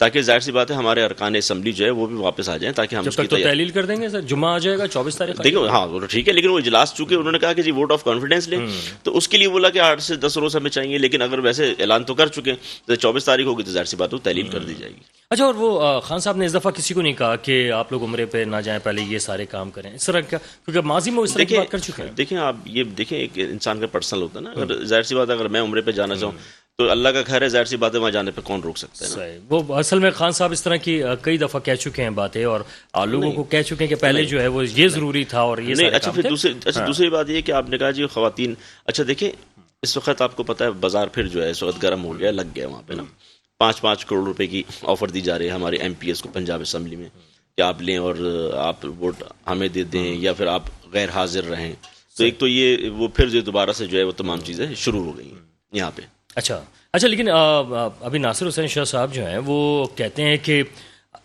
تاکہ ظاہر سی بات ہے ہمارے ارکان اسمبلی جو ہے وہ بھی واپس آ جائیں تاکہ ہم جب اس کی تک تو تحلیل کر دیں گے سر، جمعہ آ جائے گا 24 تاریخ. دیکھو ہاں وہ ٹھیک ہے، لیکن وہ اجلاس چونکہ انہوں نے کہا کہ جی ووٹ آف کانفیڈنس لیں، تو اس کے لیے بولا کہ 8 سے 10 روز ہمیں چاہیے، لیکن اگر ویسے اعلان تو کر چکے ہیں تو 24 تاریخ ہوگی تو ظاہر سی بات ہے تحلیل کر دی جائے گی. اچھا، اور وہ خان صاحب نے اس دفعہ کسی کو نہیں کہا کہ آپ لوگ عمرے پہ نہ جائیں، پہلے یہ سارے کام کریں، اس طرح کا؟ کیونکہ ماضی میں وہ اس طرح کی بات کر چکے ہیں. دیکھیں آپ یہ دیکھیں ایک انسان کا پرسنل ہوتا ہے نا، اگر ظاہر سی بات ہے اگر میں عمرے پہ جانا چاہوں تو اللہ کا گھر ہے، ظاہر سی بات ہے وہاں جانے پہ کون روک سکتا ہے نا. صحیح. وہ اصل میں خان صاحب اس طرح کی کئی دفعہ کہہ چکے ہیں باتیں، اور لوگوں کو کہہ چکے ہیں کہ پہلے جو ہے وہ یہ ضروری تھا اور یہ نہیں. سارے اچھا کام پھر تھے. دوسری بات یہ کہ آپ نے کہا جی خواتین، اچھا دیکھیں اس وقت آپ کو پتہ ہے بازار پھر جو ہے اس وقت گرم ہو گیا، لگ گیا وہاں پہ نا. 5 کروڑ روپے کی آفر دی جا رہی ہے ہمارے ایم پی ایس کو پنجاب اسمبلی میں کہ آپ لیں اور آپ ووٹ ہمیں دے دیں یا پھر آپ غیر حاضر رہیں. تو ایک تو یہ وہ پھر جو دوبارہ سے جو ہے وہ تمام چیزیں شروع ہو گئی ہیں یہاں پہ. اچھا لیکن ابھی ناصر حسین شاہ صاحب جو ہیں وہ کہتے ہیں کہ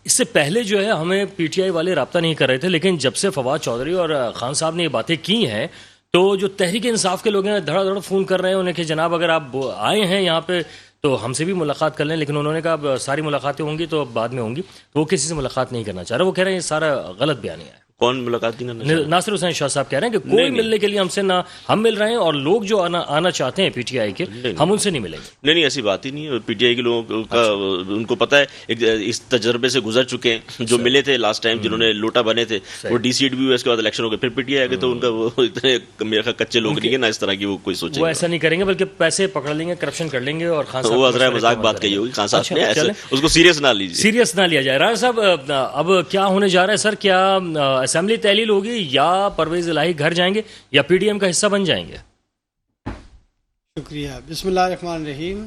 اس سے پہلے جو ہے ہمیں پی ٹی آئی والے رابطہ نہیں کر رہے تھے، لیکن جب سے فواد چودھری اور خان صاحب نے یہ باتیں کی ہیں تو جو تحریک انصاف کے لوگ ہیں دھڑا دھڑ فون کر رہے ہیں انہیں کہ جناب اگر آپ آئے ہیں یہاں پہ تو ہم سے بھی ملاقات کر لیں. لیکن انہوں نے کہا اب ساری ملاقاتیں ہوں گی تو بعد میں ہوں گی، تو وہ کسی سے ملاقات نہیں کرنا چاہ رہے. وہ کہہ رہے ہیں یہ سارا غلط بیانیہ ہے. کون ملاقات نہیں کرنا چاہ رہا؟ ناصر حسین شاہ صاحب کہہ رہے ہیں کہ کوئی ملنے کے لیے ہم سے نہ ہم مل رہے ہیں، اور لوگ جو آنا چاہتے ہیں پی ٹی آئی کے ہم ان سے نہیں ملیں گے. نہیں ایسی بات ہی نہیں ہے. پی ٹی آئی کے لوگوں کا ان کو پتہ ہے، اس تجربے سے گزر چکے ہیں. جو ملے تھے لاسٹ ٹائم جنہوں نے لوٹا بنے تھے وہ ڈی سی ایڈ بھی ہوئے، اس کے بعد الیکشن ہو گئے، پھر پی ٹی آئی آگے تو ان کا وہ اتنے میرے خیال کچے لوگ نہیں ہیں نا اس طرح کی وہ کوئی سوچے. وہ ایسا نہیں کریں گے بلکہ پیسے پکڑ لیں گے، کرپشن کر لیں گے. اور خان صاحب وہ ذرا مذاق بات کہی ہوگی خان صاحب نے، ایسے اس کو سیریس نہ لیجیے، سیریس نہ لیا جائے. راجہ صاحب اب کیا ہونے جا رہا ہے سر؟ کیا اسمبلی تحلیل ہوگی یا پرویز الہی گھر جائیں گے یا پی ڈی ایم کا حصہ بن جائیں گے؟ شکریہ. بسم اللہ الرحمن الرحیم.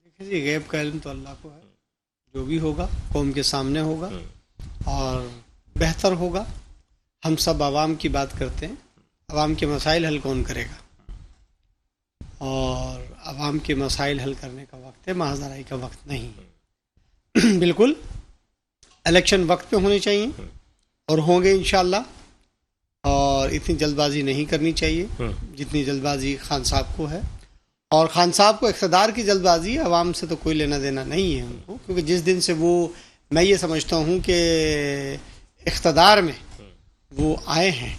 دیکھیں جی غیب کا علم تو اللہ کو ہے، جو بھی ہوگا قوم کے سامنے ہوگا اور بہتر ہوگا. ہم سب عوام کی بات کرتے ہیں، عوام کے مسائل حل کون کرے گا؟ اور عوام کے مسائل حل کرنے کا وقت ہے، مہازرائی کا وقت نہیں. بالکل الیکشن وقت پہ ہونے چاہیے اور ہوں گے انشاءاللہ، اور اتنی جلد بازی نہیں کرنی چاہیے جتنی جلد بازی خان صاحب کو ہے. اور خان صاحب کو اقتدار کی جلد بازی ہے، عوام سے تو کوئی لینا دینا نہیں ہے ان کو، کیونکہ جس دن سے وہ میں یہ سمجھتا ہوں کہ اقتدار میں وہ آئے ہیں،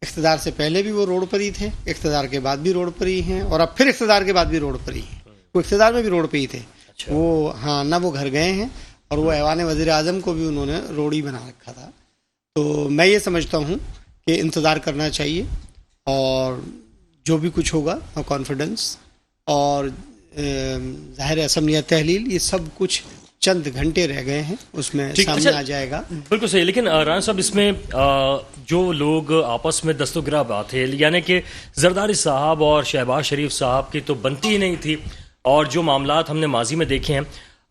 اقتدار سے پہلے بھی وہ روڈ پر ہی تھے، اقتدار کے بعد بھی روڈ پر ہی ہیں، اور اب پھر اقتدار کے بعد بھی روڈ پر ہی ہیں. وہ اقتدار میں بھی روڈ پہ ہی تھے. وہ ہاں نہ وہ گھر گئے ہیں، اور وہ ایوان وزیر اعظم کو بھی انہوں نے روڈ ہی بنا رکھا تھا. تو میں یہ سمجھتا ہوں کہ انتظار کرنا چاہیے، اور جو بھی کچھ ہوگا کانفیڈنس اور ظاہر اسمبلی تحلیل یہ سب کچھ چند گھنٹے رہ گئے ہیں، اس میں سامنے آ جائے گا. بالکل صحیح. لیکن رانا صاحب اس میں جو لوگ آپس میں دست و گرہ بات ہے، یعنی کہ زرداری صاحب اور شہباز شریف صاحب کی تو بنتی ہی نہیں تھی، اور جو معاملات ہم نے ماضی میں دیکھے ہیں.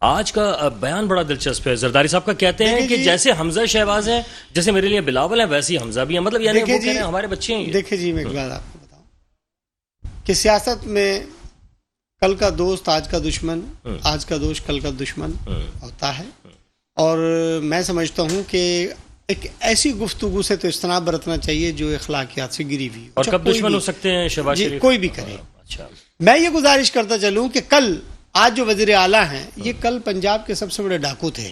آج کا بیان بڑا دلچسپ ہے. زرداری صاحب کا کہتے ہیں کہ جیسے حمزہ شہباز ہیں، جیسے میرے لیے بلاول ہیں، ویسے ہی حمزہ بھی ہیں. مطلب یعنی وہ کہہ رہے ہیں ہمارے بچے ہیں. دیکھیں جی میں ایک بات آپ کو بتاؤں کہ سیاست میں کل کا دوست آج کا دشمن، آج کا دوست کل کا دشمن ہوتا ہے. اور میں سمجھتا ہوں کہ ایک ایسی گفتگو سے تو اجتناب برتنا چاہیے جو اخلاقیات سے گری ہوئی. اور کب دشمن ہو سکتے ہیں شہباز شریف؟ کوئی بھی کرے. اچھا میں یہ گزارش کرتا چلوں کہ کل آج جو وزیر اعلیٰ ہیں یہ کل پنجاب کے سب سے بڑے ڈاکو تھے،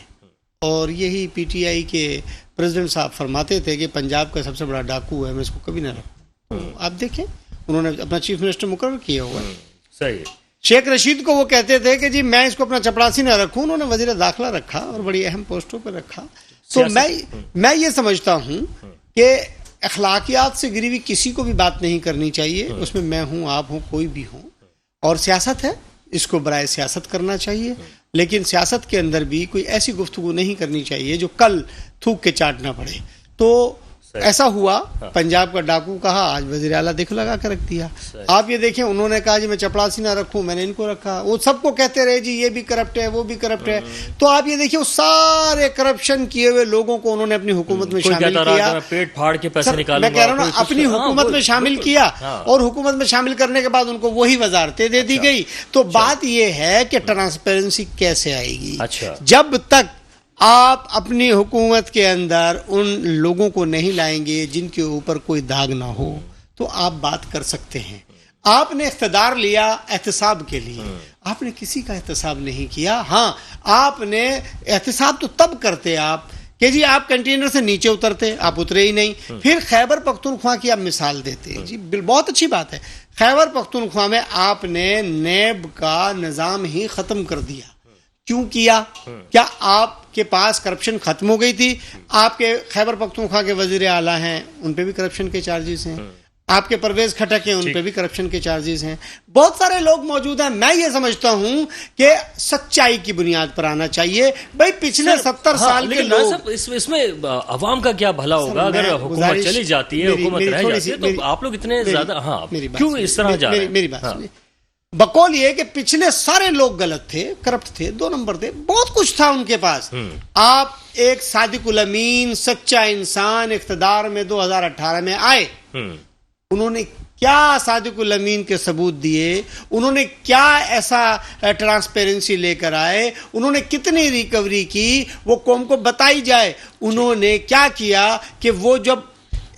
اور یہی پی ٹی آئی کے پریزیڈنٹ صاحب فرماتے تھے کہ پنجاب کا سب سے بڑا ڈاکو ہے، میں اس کو کبھی نہ رکھوں. آپ دیکھیں انہوں نے اپنا چیف منسٹر مقرر کیا ہوا ہے. صحیح. شیخ رشید کو وہ کہتے تھے کہ جی میں اس کو اپنا چپڑاسی نہ رکھوں، انہوں نے وزیر داخلہ رکھا اور بڑی اہم پوسٹوں پہ رکھا. تو میں یہ سمجھتا ہوں کہ اخلاقیات سے گری ہوئی کسی کو بھی بات نہیں کرنی چاہیے. اس میں ہوں، آپ ہوں، کوئی بھی ہوں، اور سیاست ہے، اس کو برائے سیاست کرنا چاہیے. لیکن سیاست کے اندر بھی کوئی ایسی گفتگو نہیں کرنی چاہیے جو کل تھوک کے چاٹنا پڑے. تو ایسا ہوا، پنجاب کا ڈاکو کہا، آج وزیر اعلیٰ دیکھ لگا کے رکھ دیا. آپ یہ دیکھیں انہوں نے کہا جی میں چپڑاسی نہ رکھوں، میں نے ان کو رکھا. وہ سب کو کہتے رہے جی یہ بھی کرپٹ ہے، وہ بھی کرپٹ ہے. تو آپ یہ دیکھیں اس سارے کرپشن کیے ہوئے لوگوں کو انہوں نے اپنی حکومت میں شامل کیا. پیٹ پھاڑ کے پیسے نکالوں میں کہہ رہا ہوں نا اپنی حکومت میں شامل کیا، اور حکومت میں شامل کرنے کے بعد ان کو وہی وزارتیں دے دی گئی. تو بات یہ ہے کہ ٹرانسپیرنسی کیسے آئے گی؟ جب تک آپ اپنی حکومت کے اندر ان لوگوں کو نہیں لائیں گے جن کے اوپر کوئی داغ نہ ہو تو آپ بات کر سکتے ہیں. آپ نے اقتدار لیا احتساب کے لیے، آپ نے کسی کا احتساب نہیں کیا. ہاں آپ نے احتساب تو تب کرتے آپ کہ جی آپ کنٹینر سے نیچے اترتے, آپ اترے ہی نہیں. پھر خیبر پختونخوا کی آپ مثال دیتے ہیں, جی بہت اچھی بات ہے. خیبر پختونخوا میں آپ نے نیب کا نظام ہی ختم کر دیا. کیوں کیا؟ کیا آپ کے پاس کرپشن ختم ہو گئی تھی؟ آپ کے خیبر پختونخوا کے وزیر اعلیٰ ہیں, ان پہ بھی کرپشن کے چارجز ہیں. آپ کے پرویز کھٹک ہیں, ان پہ بھی کرپشن کے چارجز ہیں. بہت سارے لوگ موجود ہیں. میں یہ سمجھتا ہوں کہ سچائی کی بنیاد پر آنا چاہیے. بھائی پچھلے 70 سال کے لوگ, اس میں عوام کا کیا بھلا ہوگا اگر حکومت چلی جاتی ہے, حکومت رہ جاتی ہے, تو آپ لوگ اتنے زیادہ کیوں اس طرح جا رہے ہیں؟ میری بات سنیے. بقول یہ کہ پچھلے سارے لوگ غلط تھے, کرپٹ تھے, 2 نمبر تھے, بہت کچھ تھا ان کے پاس. آپ ایک صادق الامین سچا انسان اقتدار میں 2018 میں آئے. انہوں نے کیا صادق الامین کے ثبوت دیے؟ انہوں نے کیا ایسا ٹرانسپیرنسی لے کر آئے؟ انہوں نے کتنی ریکوری کی وہ قوم کو بتائی جائے. انہوں نے کیا کیا کہ وہ جب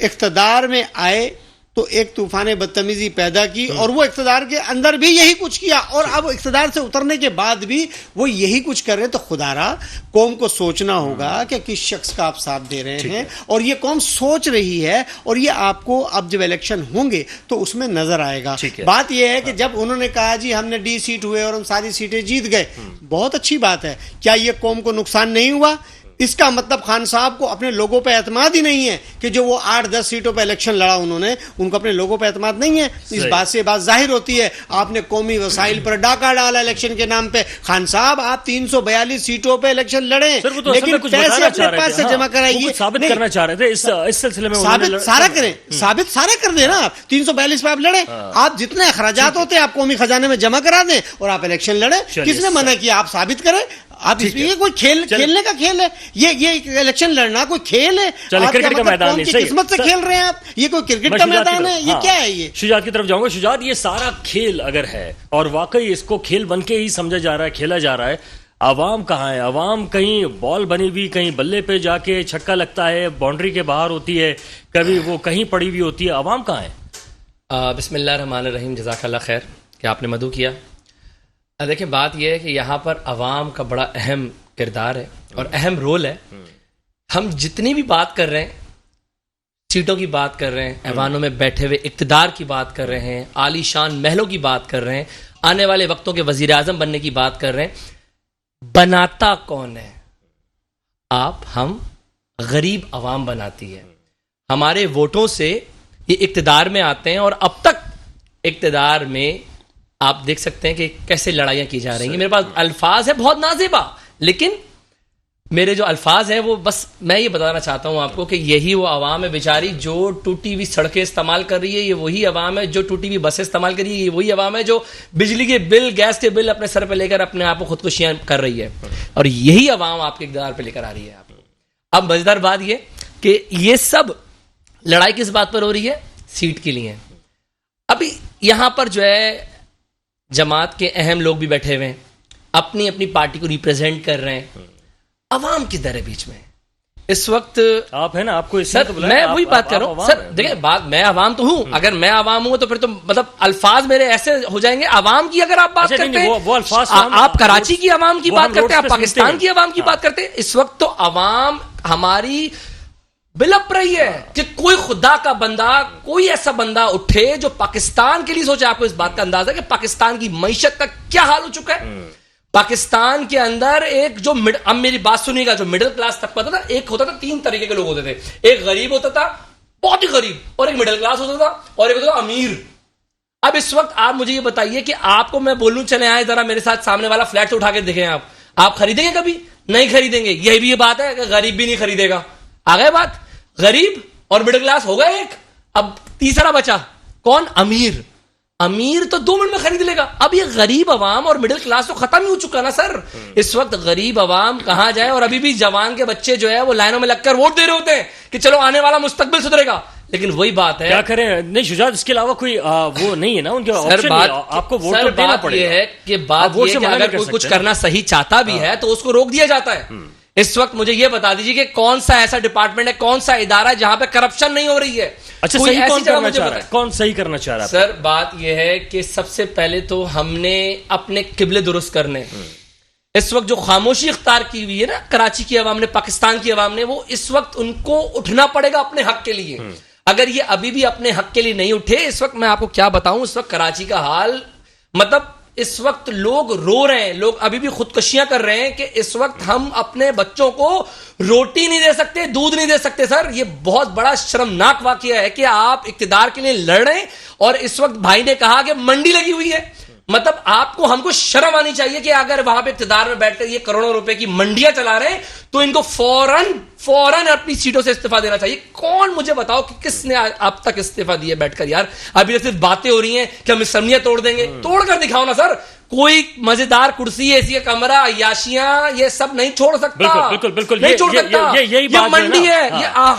اقتدار میں آئے تو ایک طوفان بدتمیزی پیدا کی, اور وہ اقتدار کے اندر بھی یہی کچھ کیا, اور اب اقتدار سے اترنے کے بعد بھی وہ یہی کچھ کر رہے ہیں. تو خدا را قوم کو سوچنا ہوگا کہ کس شخص کا آپ ساتھ دے رہے ہیں, اور یہ قوم سوچ رہی ہے, اور یہ آپ کو اب جب الیکشن ہوں گے تو اس میں نظر آئے گا. بات یہ ہے کہ جب انہوں نے کہا جی ہم نے D سیٹ ہوئے اور ہم ساری سیٹیں جیت گئے, بہت اچھی بات ہے. کیا یہ قوم کو نقصان نہیں ہوا؟ اس کا مطلب خان صاحب کو اپنے لوگوں پہ اعتماد ہی نہیں ہے کہ جو وہ 8-10 سیٹوں پہ الیکشن لڑا انہوں نے, ان کو اپنے لوگوں پہ اعتماد نہیں ہے. اس بات سے بات ظاہر ہوتی ہے. آپ نے قومی وسائل پر ڈاکہ ڈالا الیکشن کے نام پہ. خان صاحب آپ 342 سیٹوں پہ الیکشن لڑے, لیکن پیسے اپنے پاس سے جمع کرائیے. ثابت کرنا چاہ رہے تھے اس سلسلے میں, ثابت سارا کریں, ثابت سارا کر دیں نا. آپ 342 پہ آپ لڑے, آپ جتنے اخراجات ہوتے ہیں آپ قومی خزانے میں جمع کرا دیں اور آپ الیکشن لڑے. کس نے منع کیا؟ آپ ثابت کریں. آپ اس میں یہ کوئی کھیلنے کا کھیل ہے؟ یہ الیکشن لڑنا کوئی کھیل ہے؟ کرکٹ کا میدان نہیں, قسمت سے کھیل رہے ہیں آپ. یہ کوئی کرکٹ کا میدان ہے؟ یہ کیا ہے؟ یہ شجاعت کی طرف جاؤں گا. شجاعت, یہ سارا کھیل اگر ہے اور واقعی اس کو کھیل بن کے ہی سمجھا جا رہا ہے, کھیلا جا رہا ہے, عوام کہاں ہے؟ عوام کہیں بال بنی ہوئی, کہیں بلے پہ جا کے چھکا لگتا ہے, باؤنڈری کے باہر ہوتی ہے, کبھی وہ کہیں پڑی ہوئی ہوتی ہے. عوام کہاں ہے؟ بسم اللہ الرحمن الرحیم. جزاک اللہ خیر کہ آپ نے مدعو کیا. دیکھیں بات یہ ہے کہ یہاں پر عوام کا بڑا اہم کردار ہے اور اہم رول ہے. ہم جتنی بھی بات کر رہے ہیں, سیٹوں کی بات کر رہے ہیں, ایوانوں میں بیٹھے ہوئے اقتدار کی بات کر رہے ہیں, عالی شان محلوں کی بات کر رہے ہیں, آنے والے وقتوں کے وزیر اعظم بننے کی بات کر رہے ہیں. بناتا کون ہے؟ آپ, ہم, غریب عوام بناتی ہے. ہمارے ووٹوں سے یہ اقتدار میں آتے ہیں, اور اب تک اقتدار میں آپ دیکھ سکتے ہیں کہ کیسے لڑائیاں کی جا رہی ہیں. میرے پاس الفاظ ہے بہت نازیبا, لیکن میرے جو الفاظ ہیں وہ بس میں یہ بتانا چاہتا ہوں آپ کو کہ یہی وہ عوام ہے بیچاری جو ٹوٹی ہوئی سڑکیں استعمال کر رہی ہے. یہ وہی عوام ہے جو ٹوٹی ہوئی بسیں استعمال کر رہی ہے. یہ وہی عوام ہے جو بجلی کے بل, گیس کے بل اپنے سر پہ لے کر اپنے آپ کو خودکشیاں کر رہی ہے. اور یہی عوام آپ کے اقتدار پہ لے کر آ رہی ہے. آپ اب مزیدار بات یہ کہ یہ سب لڑائی کس بات پر ہو رہی ہے؟ سیٹ کے لیے. ابھی یہاں پر جو ہے جماعت کے اہم لوگ بھی بیٹھے ہوئے ہیں, اپنی اپنی پارٹی کو ریپرزینٹ کر رہے ہیں. عوام کدھر ہے بیچ میں اس وقت؟ آپ ہیں نا, آپ کو سر میں وہی بات کر رہا ہوں. سر دیکھیں بات, میں عوام تو ہوں. اگر میں عوام ہوں تو پھر تو مطلب الفاظ میرے ایسے ہو جائیں گے. عوام کی اگر آپ بات کرتے ہیں, وہ الفاظ آپ کراچی کی عوام کی بات کرتے ہیں, آپ پاکستان کی عوام کی بات کرتے ہیں. اس وقت تو عوام ہماری بلپ رہی ہے کہ کوئی خدا کا بندہ, کوئی ایسا بندہ اٹھے جو پاکستان کے لیے سوچے. آپ کو اس بات کا اندازہ ہے کہ پاکستان کی معیشت کا کیا حال ہو چکا ہے؟ پاکستان کے اندر ایک جو اب میری بات سنیے گا, جو مڈل کلاس طبقہ تھا نا, ایک ہوتا تھا, 3 طریقے کے لوگ ہوتے تھے. ایک غریب ہوتا تھا, بہت ہی غریب, اور ایک مڈل کلاس ہوتا تھا, اور ایک ہوتا تھا امیر. اب اس وقت آپ مجھے یہ بتائیے کہ آپ کو میں بولوں چلے آئے ذرا میرے ساتھ سامنے والا فلیٹ سے اٹھا کے دیکھیں, آپ خریدیں گے؟ کبھی نہیں خریدیں گے. یہ بھی یہ بات ہے کہ غریب بھی نہیں خریدے گا. آ گئے بات, غریب اور مڈل کلاس ہو گئے ایک. اب تیسرا بچا کون؟ امیر. امیر تو 2 منٹ میں خرید لے گا. اب یہ غریب عوام اور مڈل کلاس تو ختم ہی ہو چکا نا سر. اس وقت غریب عوام کہاں جائے؟ اور ابھی بھی جوان کے بچے جو ہے وہ لائنوں میں لگ کر ووٹ دے رہے ہوتے ہیں کہ چلو آنے والا مستقبل سدھرے گا. لیکن وہی بات ہے, کیا کریں؟ نہیں شجاعت, اس کے علاوہ کوئی وہ نہیں ہے نا ان کے آپشن. آپ کو ووٹ دینا پڑے گا. یہ ہے کہ بات یہ ہے کہ اگر کوئی کچھ کرنا صحیح چاہتا بھی ہے تو اس کو روک دیا جاتا ہے. اس وقت مجھے یہ بتا دیجیے کہ کون سا ایسا ڈپارٹمنٹ ہے, کون سا ادارہ ہے جہاں پہ کرپشن نہیں ہو رہی ہے؟ اچھا کوئی صحیح ایسی کون جگہ کرنا مجھے چاہ رہا ہے, بتائیں. کون صحیح کرنا چاہ رہا ہے؟ سر بات یہ ہے کہ سب سے پہلے تو ہم نے اپنے قبلے درست کرنے, اس وقت جو خاموشی اختیار کی ہوئی ہے نا کراچی کی عوام نے, پاکستان کی عوام نے, وہ اس وقت ان کو اٹھنا پڑے گا اپنے حق کے لیے. اگر یہ ابھی بھی اپنے حق کے لیے نہیں اٹھے, اس وقت میں آپ کو کیا بتاؤں, اس وقت کراچی کا حال مطلب اس وقت لوگ رو رہے ہیں, لوگ ابھی بھی خودکشیاں کر رہے ہیں کہ اس وقت ہم اپنے بچوں کو روٹی نہیں دے سکتے, دودھ نہیں دے سکتے. سر یہ بہت بڑا شرمناک واقعہ ہے کہ آپ اقتدار کے لیے لڑ رہے ہیں اور اس وقت بھائی نے کہا کہ منڈی لگی ہوئی ہے. مطلب آپ کو, ہم کو شرم آنی چاہیے کہ اگر وہاں پہ اقتدار میں بیٹھ کر یہ کروڑوں روپے کی منڈیاں چلا رہے ہیں تو ان کو فوراً اپنی سیٹوں سے استعفیٰ دینا چاہیے. کون مجھے بتاؤ کہ کس نے اب تک استعفیٰ دیے بیٹھ کر؟ یار ابھی صرف باتیں ہو رہی ہیں کہ ہم اسمبلیاں توڑ دیں گے, توڑ کر دکھاؤ نا سر. کوئی مزیدار کرسی, اے سی کا کمرہ, عیاشیاں, یہ سب نہیں چھوڑ سکتا. بالکل نہیں چھوڑ سکتا. یہ منڈی ہے.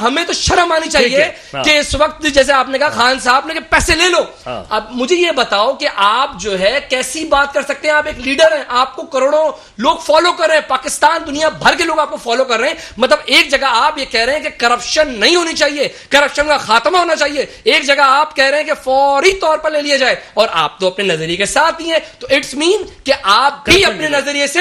ہمیں تو شرم آنی چاہیے کہ اس وقت جیسے آپ نے کہا خان صاحب نے کہ پیسے لے لو. اب مجھے یہ بتاؤ کہ آپ جو ہے کیسی بات کر سکتے ہیں؟ آپ ایک لیڈر ہیں, آپ کو کروڑوں لوگ فالو کر رہے ہیں, پاکستان دنیا بھر کے لوگ آپ کو فالو کر رہے ہیں. مطلب ایک جگہ آپ یہ کہہ رہے ہیں کہ کرپشن نہیں ہونی چاہیے, کرپشن کا خاتمہ ہونا چاہیے, ایک جگہ آپ کہہ رہے ہیں کہ فوری طور پر لے لیا جائے, اور آپ تو اپنے نظریے کے ساتھ ہی ہیں. تو اٹس مین کہ آپ بھی اپنے نظریے سے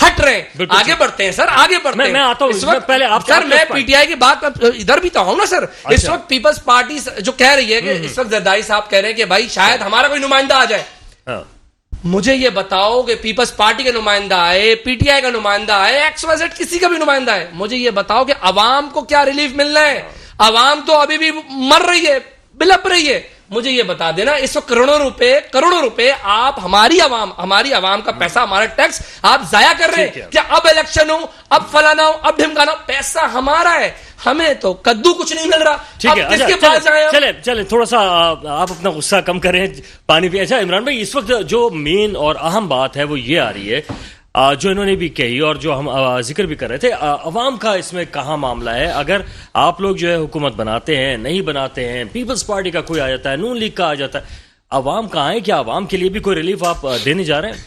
ہٹ رہے ہیں. آگے بڑھتے ہیں سر, آگے بڑھتے ہیں. میں آتا ہوں اس وقت پہلے آپ سر, میں پی ٹی آئی کی بات ادھر بھی تو ہوں نا سر. اس وقت پیپلز پارٹی جو کہہ رہی ہے کہ اس وقت زرداری صاحب کہہ رہے ہیں کہ بھائی شاید ہمارا کوئی نمائندہ آ جائے. مجھے یہ بتاؤ کہ پیپلز پارٹی کا نمائندہ آئے, پی ٹی آئی کا نمائندہ آئے, ایکس وائی زیڈ کسی کا بھی نمائندہ ہے, مجھے یہ بتاؤ کہ عوام کو کیا ریلیف ملنا ہے؟ عوام تو ابھی بھی مر رہی ہے, بلپ رہی ہے. مجھے یہ بتا دینا اس وقت کروڑوں روپے آپ ہماری عوام کا پیسہ, ہمارا ٹیکس آپ ضائع کر رہے ہیں. کہ اب الیکشن ہو, اب فلانا ہو, اب ڈھمکانا ہو, پیسہ ہمارا ہے, ہمیں تو کدو کچھ نہیں مل رہا. ٹھیک ہے, چلے تھوڑا سا آپ اپنا غصہ کم کریں, پانی پی. اچھا عمران بھائی, اس وقت جو مین اور اہم بات ہے وہ یہ آ رہی ہے جو انہوں نے بھی کہی اور جو ہم ذکر بھی کر رہے تھے, عوام کا اس میں کہاں معاملہ ہے؟ اگر آپ لوگ جو ہے حکومت بناتے ہیں, نہیں بناتے ہیں, پیپلز پارٹی کا کوئی آ جاتا ہے, نون لیگ کا آ جاتا ہے, عوام کہاں ہے؟ کیا عوام کے لیے بھی کوئی ریلیف آپ دینے جا رہے ہیں؟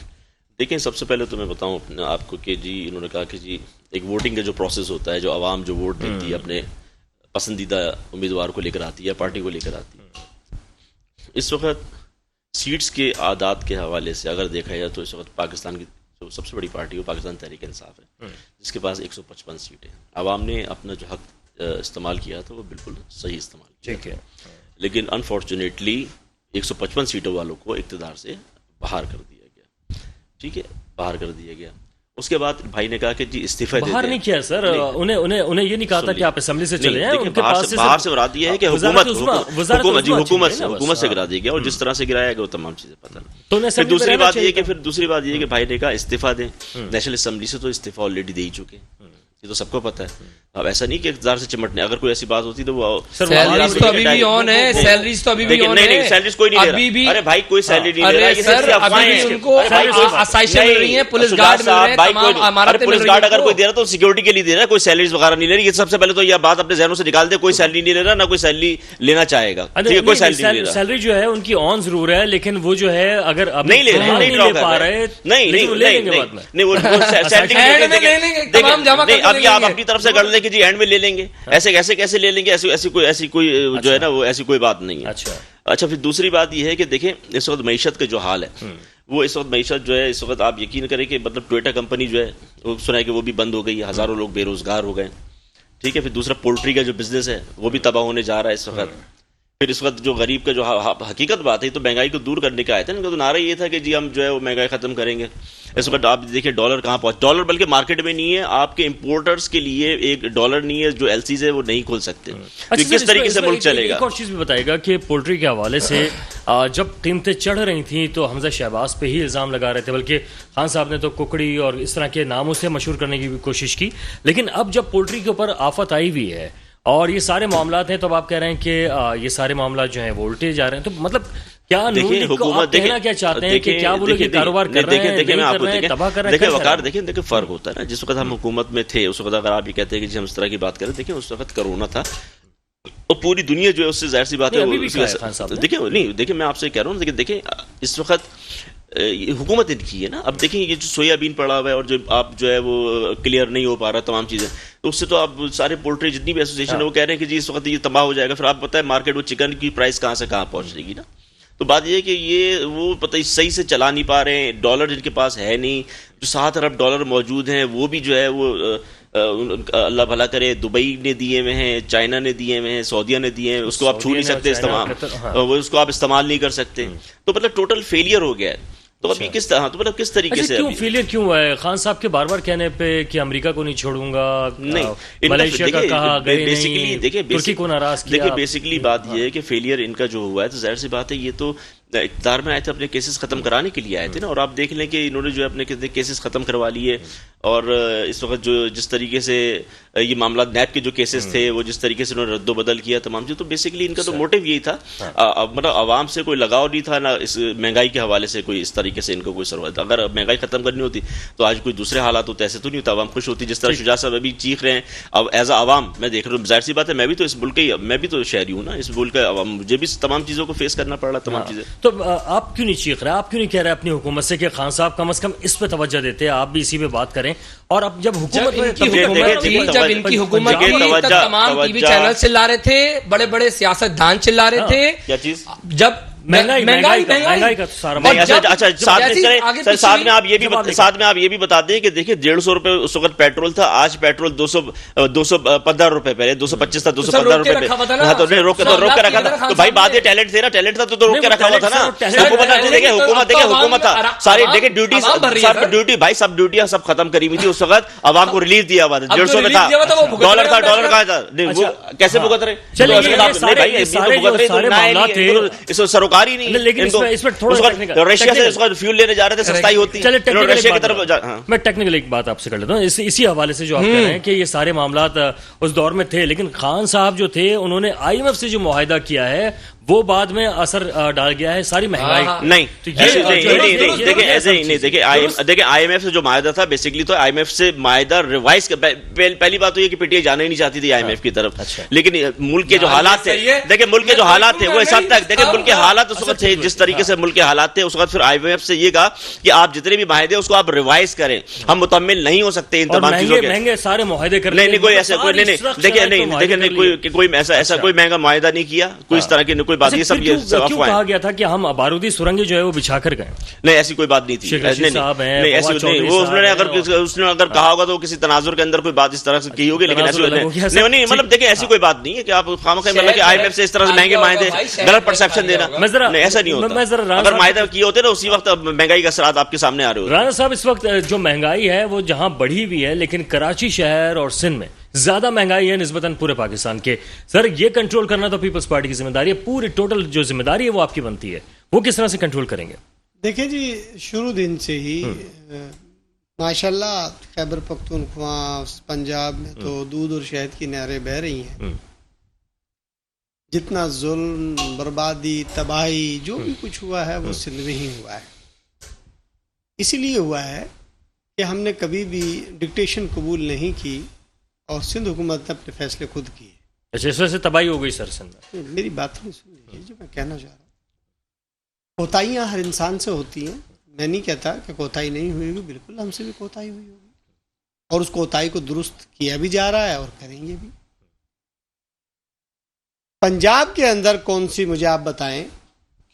دیکھیں, سب سے پہلے تو میں بتاؤں آپ کو کہ جی انہوں نے کہا کہ جی ایک ووٹنگ کا جو پروسیس ہوتا ہے, جو عوام جو ووٹ دیتی ہے اپنے پسندیدہ امیدوار کو لے کر آتی ہے, پارٹی کو لے کر آتی ہے, اس وقت سیٹس کے اعداد کے حوالے سے اگر دیکھا جائے تو اس وقت پاکستان کی جو سب سے بڑی پارٹی وہ پاکستان تحریک انصاف ہے, جس کے پاس 155 سیٹیں. عوام نے اپنا جو حق استعمال کیا تھا وہ بالکل صحیح استعمال کیا. ٹھیک ہے, لیکن انفارچونیٹلی 155 سیٹوں والوں کو اقتدار سے باہر کر دیا گیا. ٹھیک ہے, باہر کر دیا گیا. اس کے بعد بھائی نے کہا کہ جی استعفیٰ دے دیں. باہر نہیں کیا سر, انہیں یہ نہیں کہا تھا کہ آپ اسمبلی سے چلے جائیں. باہر سے مراد یہ ہے کہ حکومت سے گرا دیا گیا, اور جس طرح سے گرایا گیا وہ تمام چیزیں پتہ نہیں. پھر دوسری بات یہ ہے کہ بھائی نے کہا استعفیٰ دیں. نیشنل اسمبلی سے تو استعفیٰ آلریڈی دے ہی چکے, یہ تو سب کو پتا ہے. اب ایسا نہیں کہ اقتدار سے چمٹنے, اگر کوئی ایسی بات ہوتی تو وہ سیلریز تو ابھی بھی آن ہے, سیلریز تو ابھی بھی آن ہے. نہیں, سیلریز کوئی نہیں لے رہا. ارے بھائی کوئی سیلری نہیں لے رہا, یہ سر ابھی بھی ان کو آسائشیں مل رہی ہیں, پولیس گارڈ مل رہے ہیں, ہمارا پولیس گارڈ اگر کوئی دے رہا تو سیکورٹی کے لیے دے رہا ہے, کوئی سیلریز وغیرہ نہیں لے رہی. یہ سب سے پہلے تو یہ بات اپنے ذہنوں سے نکال دے, کوئی سیلری نہیں لے رہا, نہ کوئی سیلری لینا چاہے گا. کوئی سیلری نہیں لے رہا. سیلری جو ہے ان کی آن ضرور ہے, لیکن وہ جو ہے اگر نہیں لے رہے, ابھی آپ اپنی طرف سے کر لیں کہ جی اینڈ میں لے لیں گے, ایسے کیسے لے لیں گے, ایسی کوئی جو ہے نا وہ ایسی کوئی بات نہیں ہے. اچھا, پھر دوسری بات یہ ہے کہ دیکھیں اس وقت معیشت کا جو حال ہے, وہ اس وقت معیشت جو ہے اس وقت آپ یقین کریں کہ مطلب ٹوئیٹا کمپنی جو ہے وہ سنا ہے کہ وہ بھی بند ہو گئی, ہزاروں لوگ بے روزگار ہو گئے. ٹھیک ہے, پھر دوسرا پولٹری کا جو بزنس ہے وہ بھی تباہ ہونے جا رہا ہے اس وقت. پھر اس وقت جو غریب کا جو حقیقت بات ہے تو مہنگائی کو دور کرنے کا آیا تھا, ان کا تو نعرہ یہ تھا کہ جی ہم جو ہے وہ مہنگائی ختم کریں گے. اس وقت آپ دیکھیں ڈالر کہاں پہنچ, ڈالر بلکہ مارکیٹ میں نہیں ہے, آپ کے امپورٹرز کے لیے ایک ڈالر نہیں ہے, جو ایل سیز ہے وہ نہیں کھول سکتے. کس طریقے سے ملک چلے گا؟ ایک اور چیز بھی بتائے گا کہ پولٹری کے حوالے سے جب قیمتیں چڑھ رہی تھیں تو حمزہ شہباز پہ ہی الزام لگا رہے تھے, بلکہ خان صاحب نے تو ککڑی اور اس طرح کے ناموں سے مشہور کرنے کی بھی کوشش کی. لیکن اب جب پولٹری کے اوپر آفت آئی ہوئی ہے اور یہ سارے معاملات ہیں, تو اب آپ کہہ رہے ہیں کہ یہ سارے معاملات جو ہیں وہ الٹے جا رہے ہیں, تو مطلب کیا حکومت کہنا کیا چاہتے ہیں کہ کیا وہ لوگ کاروبار کر رہے ہیں, تباہ کر رہے ہیں؟ دیکھیں وقار, دیکھیں فرق ہوتا ہے نا. جس وقت ہم حکومت میں تھے اس وقت اگر آپ یہ کہتے ہیں کہ جی ہم اس طرح کی بات کریں, دیکھیں اس وقت کرونا تھا اور پوری دنیا جو ہے اس سے ظاہر سی بات ہے. دیکھیں نہیں, دیکھیں میں آپ سے کہہ رہا ہوں, دیکھیں اس وقت حکومت ان کی ہے نا. اب دیکھیں یہ جو سویا بین پڑا ہوا ہے اور جو آپ جو ہے وہ کلیئر نہیں ہو پا رہا تمام چیزیں, تو اس سے تو آپ سارے پولٹری جتنی بھی ایسوسیشن ہے وہ کہہ رہے ہیں کہ جی اس وقت یہ تباہ ہو جائے گا. پھر آپ پتہ ہے مارکیٹ وہ چکن کی پرائس کہاں سے کہاں پہنچ جائے گی نا. تو بات یہ ہے کہ یہ وہ پتہ صحیح سے چلا نہیں پا رہے ہیں, ڈالر جن کے پاس ہے نہیں, جو 7 ارب ڈالر موجود ہیں وہ بھی جو ہے وہ اللہ بھلا کرے دبئی نے دیے ہوئے ہیں, چائنا نے دیے ہوئے ہیں, سعودیہ نے دیے ہیں, اس کو آپ چھو نہیں سکتے استعمال, وہ اس کو آپ استعمال نہیں کر سکتے. تو مطلب ٹوٹل فیلئر ہو گیا ہے. تو ابھی کس طرح, تو مطلب کس طریقے سے کیوں فیلئر کیوں ہوا ہے خان صاحب کے بار بار کہنے پہ کہ امریکہ کو نہیں چھوڑوں گا, نہیں ملیشیا کا کہا گئے نہیں, دیکھیں ترکی کو ناراض کیا. دیکھیں بیسیکلی بات یہ ہے کہ فیلئر ان کا جو ہوا ہے تو ظاہر سی بات ہے یہ تو اقتدار میں آئے تھے اپنے کیسز ختم کرانے کے لیے آئے تھے نا, اور آپ دیکھ لیں کہ انہوں نے جو ہے اپنے کیسز ختم کروا لیے, اور اس وقت جو جس طریقے سے یہ معاملات نیب کے جو کیسز تھے وہ جس طریقے سے انہوں نے رد و بدل کیا تمام چیز, تو بیسیکلی ان کا تو موٹیو یہی تھا, مطلب عوام سے کوئی لگاؤ نہیں تھا, نہ اس مہنگائی کے حوالے سے کوئی اس طریقے سے ان کو کوئی سروت. اگر مہنگائی ختم کرنی ہوتی تو آج کوئی دوسرے حالات ہوتے, ایسے تو نہیں ہوتا, عوام خوش ہوتی جس طرح شجاع صاحب ابھی چیخ رہے ہیں. اب ایز اے عوام میں دیکھ رہا ہوں, ظاہر سی بات ہے میں بھی تو اس ملک کا, میں بھی تو شہری ہوں نا اس ملک کا, عوام مجھے بھی تمام چیزوں کو فیس کرنا پڑ رہا, تمام چیزیں. تو آپ کیوں نہیں چیخ رہے, آپ کیوں نہیں کہہ رہے اپنی حکومت سے کہ خان صاحب کم از کم اس پہ توجہ دیتے, آپ بھی اسی پہ بات کریں. اور اب جب حکومت جب ان کی حکومت تھی تب تمام ٹی وی چینل چلا رہے تھے, بڑے بڑے سیاست دان چلا رہے تھے. کیا چیز؟ جب مہنگائی کا سارا. اچھا ساتھ میں آپ یہ بھی بتا دیں کہ دیکھیں 150 روپے اس وقت پیٹرول تھا, آج پیٹرول 215 روپے پہلے 225 تھا, 215 روپے پہ روک کے رکھا تھا. تو بھائی بات یہ ٹیلنٹ تھے نا, ٹیلنٹ تھا تو روک کے رکھا ہوا تھا نا. حکومت تھا سارے دیکھیں ڈیوٹی بھائی سب ڈیوٹیاں سب ختم کری ہوئی تھی اس وقت, عوام کو ریلیف دیا ہوا تھا, 150 میں تھا, ڈالر کہاں تھا, کیسے بھگت رہے سروکار ہی نہیں. لیکن اس پر تھوڑا رشیا سے اس کا فیول لینے جا رہے تھے, سستائی ہوتی. رشیا کی طرف میں ٹیکنیکل ایک بات آپ سے کر لیتا ہوں اسی حوالے سے جو آپ کہہ رہے ہیں کہ یہ سارے معاملات اس دور میں تھے, لیکن خان صاحب جو تھے انہوں نے آئی ایم ایف سے جو معاہدہ کیا ہے وہ بعد میں اثر ڈال گیا ہے ساری مہنگائی. نہیں دیکھیں آئی ایم ایف سے جو معاہدہ تھا بیسکلی تو آئی ایم ایف سے معاہدہ ریوائز, پہلی بات تو یہ کہ پی ٹی آئی جانا ہی نہیں چاہتی تھی آئی ایم ایف کی طرف, لیکن ملک کے جو حالات تھے, دیکھیں ملک کے جو حالات تھے وہ اس حد تک, دیکھیں ملک کے حالات اس وقت تھے جس طریقے سے ملک کے حالات تھے اس وقت, پھر آئی ایم ایف سے یہ کہا کہ آپ جتنے بھی معاہدے اس کو آپ ریوائز کریں, ہم مکمل نہیں ہو سکتے ان تمام چیزوں کے. مہنگے سارے معاہدے کر نہیں کوئی ایسا کوئی نہیں, دیکھیں کوئی ایسا کوئی مہنگا معاہدہ نہیں کیا, کوئی اس طرح کی کوئی بات, یہ سب کیوں کہا گیا تھا کہ ہم بارودی سرنگیں جو ہے وہ بچھا کر گئے؟ نہیں ایسی کوئی بات نہیں تھی, اس نے اگر کہا ہوگا تو کسی تناظر کے اندر کوئی بات اس طرح سے کی ہوگی, لیکن ایسی نہیں, مطلب دیکھیں ایسی کوئی بات نہیں ہے کہ آپ خامخواہ مطلب کہ آئی ایم ایف سے اس طرح سے مہنگے معاہدے غلط پرسپشن دینا, نہیں ایسا نہیں ہوتا. اگر معاہدہ کیے ہوتے نا اسی وقت مہنگائی کے اثرات آپ کے سامنے آ رہے ہوتے. رانا صاحب اس وقت جو مہنگائی ہے وہ جہاں بڑھی ہوئی ہے, لیکن کراچی شہر اور سندھ میں زیادہ مہنگائی ہے نسبتاً پورے پاکستان کے. سر یہ کنٹرول کرنا تو پیپلز پارٹی کی ذمہ داری ہے, پوری ٹوٹل جو ذمہ داری ہے وہ آپ کی بنتی ہے, وہ کس طرح سے کنٹرول کریں گے؟ دیکھیں جی شروع دن سے ہی ماشاءاللہ خیبر پختونخوا پنجاب میں تو دودھ اور شہد کی نہریں بہہ رہی ہیں. جتنا ظلم, بربادی, تباہی جو بھی کچھ ہوا ہے وہ سندھ میں ہی ہوا ہے. اسی لیے ہوا ہے کہ ہم نے کبھی بھی ڈکٹیشن قبول نہیں کی اور سندھ حکومت نے اپنے فیصلے خود کیے. اچھا اس وجہ سے تباہی ہو گئی سر سندھ میں؟ میری بات نہیں سن لیجیے جو میں کہنا چاہ رہا ہوں. کوتاہیاں ہر انسان سے ہوتی ہیں, میں نہیں کہتا کہ کوتاہی نہیں ہوئی ہوگی, بالکل ہم سے بھی کوتاہی ہوئی ہوگی, اور اس کوتاہی کو درست کیا بھی جا رہا ہے اور کریں گے بھی. پنجاب کے اندر کون سی مجھے آپ بتائیں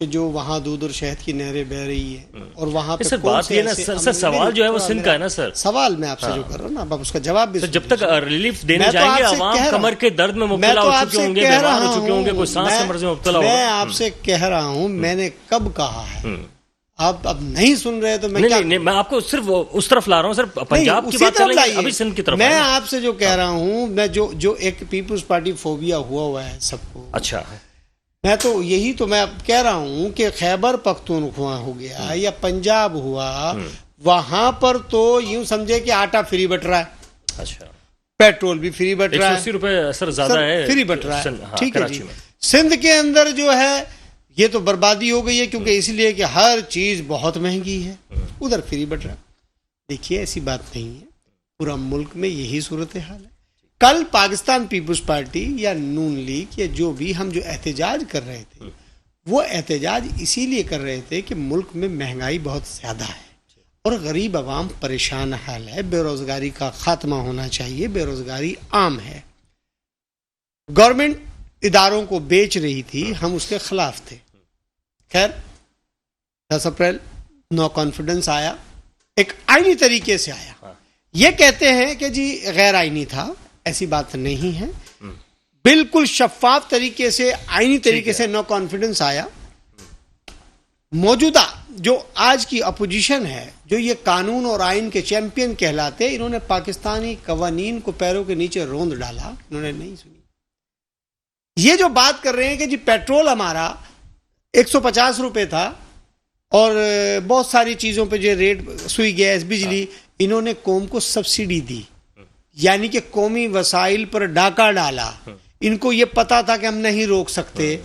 کہ جو وہاں دودھ اور شہد کی نہریں بہ رہی ہیں, اور وہاں پہ بات یہ نا سر, سوال جو ہے وہ سندھ کا ہے نا سر, سوال میں آپ سے جو کر رہا ہوں نا, اب اس کا جواب بھی جب تک ریلیف دینے جائیں گے عوام کمر کے درد میں مبتلا ہو چکے ہوں گے, بیمار ہو چکے ہوں گے, کوئی سانس کے مرض میں مبتلا ہوگا. میں آپ سے کہہ رہا ہوں میں نے کب کہا ہے, آپ اب نہیں سن رہے تو میں آپ کو صرف اس طرف لا رہا ہوں سر, پنجاب کی بات کر رہے ہیں ابھی سندھ کی طرف. میں آپ سے جو کہہ رہا ہوں, میں جو ایک پیپلز پارٹی فوبیا ہوا ہے سب کو, اچھا میں تو یہی تو میں کہہ رہا ہوں کہ خیبر پختونخوا ہو گیا یا پنجاب ہوا, وہاں پر تو یوں سمجھے کہ آٹا فری بٹ رہا ہے, اچھا پیٹرول بھی فری بٹ رہا ہے, 180 روپے سر زیادہ ہے فری بٹ رہا ہے. ٹھیک ہے جی, سندھ کے اندر جو ہے یہ تو بربادی ہو گئی ہے, کیونکہ اس لیے کہ ہر چیز بہت مہنگی ہے, ادھر فری بٹ رہا ہے. دیکھیے ایسی بات نہیں ہے, پورا ملک میں یہی صورتحال ہے. کل پاکستان پیپلز پارٹی یا نون لیگ یا جو بھی ہم جو احتجاج کر رہے تھے وہ احتجاج اسی لیے کر رہے تھے کہ ملک میں مہنگائی بہت زیادہ ہے اور غریب عوام پریشان حال ہے، بے روزگاری کا خاتمہ ہونا چاہیے، بے روزگاری عام ہے، گورنمنٹ اداروں کو بیچ رہی تھی، ہم اس کے خلاف تھے۔ خیر 10 اپریل نو کانفیڈنس آیا، ایک آئینی طریقے سے آیا۔ یہ کہتے ہیں کہ جی غیر آئینی تھا، ایسی بات نہیں ہے، بالکل شفاف طریقے سے آئینی طریقے سے نو کانفیڈنس آیا۔ موجودہ جو آج کی اپوزیشن ہے، جو یہ قانون اور آئین کے چیمپئن کہلاتے، انہوں نے پاکستانی قوانین کو پیروں کے نیچے روند ڈالا، انہوں نے نہیں سنی۔ یہ جو بات کر رہے ہیں کہ جی پیٹرول ہمارا 150 روپے تھا اور بہت ساری چیزوں پہ جو ریٹ، سوئی گیس، بجلی، انہوں نے قوم کو سبسڈی دی، یعنی کہ قومی وسائل پر ڈاکہ ڈالا۔ ان کو یہ پتا تھا کہ ہم نہیں روک سکتے،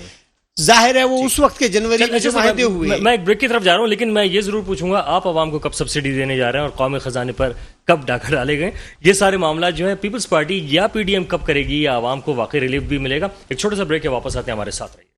ظاہر ہے وہ اس وقت کے جنوری میں جو معاہدے ہوئے۔ میں ایک بریک کی طرف جا رہا ہوں، لیکن میں یہ ضرور پوچھوں گا آپ عوام کو کب سبسڈی دینے جا رہے ہیں اور قومی خزانے پر کب ڈاکہ ڈالے گئے؟ یہ سارے معاملات جو ہیں پیپلز پارٹی یا پی ڈی ایم کب کرے گی یا عوام کو واقعی ریلیف بھی ملے گا؟ ایک چھوٹا سا بریک ہے، واپس آتے ہیں، ہمارے ساتھ رہیے۔